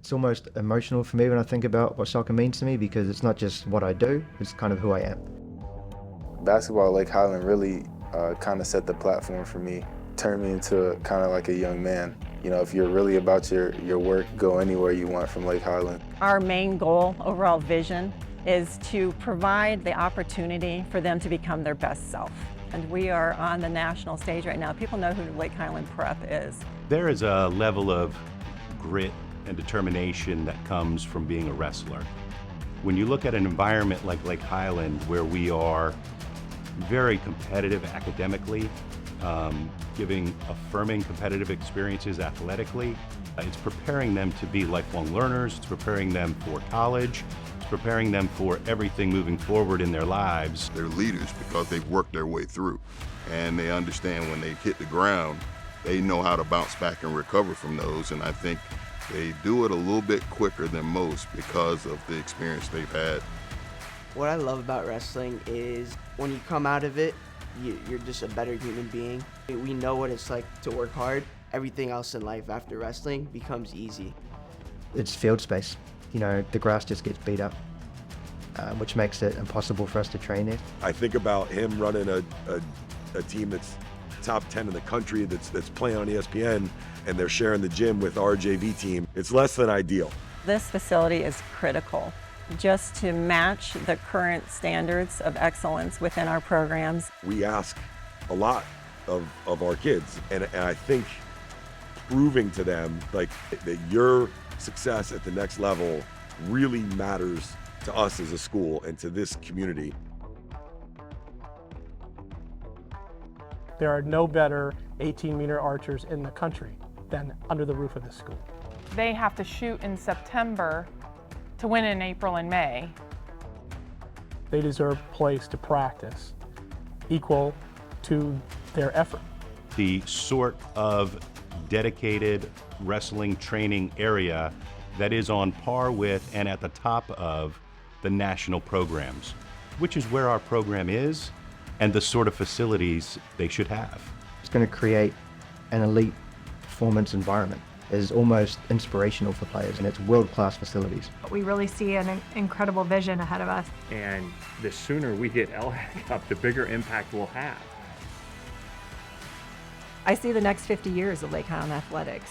It's almost emotional for me when I think about what soccer means to me, because it's not just what I do, it's kind of who I am. Basketball at Lake Highland really kind of set the platform for me, turned me into kind of like a young man. You know, if you're really about your work, go anywhere you want from Lake Highland. Our main goal, overall vision, is to provide the opportunity for them to become their best self. And we are on the national stage right now. People know who Lake Highland Prep is. There is a level of grit and determination that comes from being a wrestler. When you look at an environment like Lake Highland, where we are very competitive academically, affirming competitive experiences athletically, it's preparing them to be lifelong learners, it's preparing them for college, it's preparing them for everything moving forward in their lives. They're leaders because they've worked their way through, and they understand when they hit the ground, they know how to bounce back and recover from those, and I think they do it a little bit quicker than most because of the experience they've had. What I love about wrestling is when you come out of it, you're just a better human being. We know what it's like to work hard. Everything else in life after wrestling becomes easy. It's field space. You know, the grass just gets beat up, which makes it impossible for us to train it. I think about him running a team that's top 10 in the country, that's playing on ESPN, and they're sharing the gym with our JV team. It's less than ideal. This facility is critical just to match the current standards of excellence within our programs. We ask a lot of our kids, and I think proving to them like that your success at the next level really matters to us as a school and to this community. There are no better 18-meter archers in the country than under the roof of this school. They have to shoot in September to win in April and May. They deserve a place to practice equal to their effort. The sort of dedicated wrestling training area that is on par with and at the top of the national programs, which is where our program is and the sort of facilities they should have. It's going to create an elite performance environment. It's almost inspirational for players, and it's world-class facilities. We really see an incredible vision ahead of us. And the sooner we get LHAC up, the bigger impact we'll have. I see the next 50 years of Lake Highland Athletics.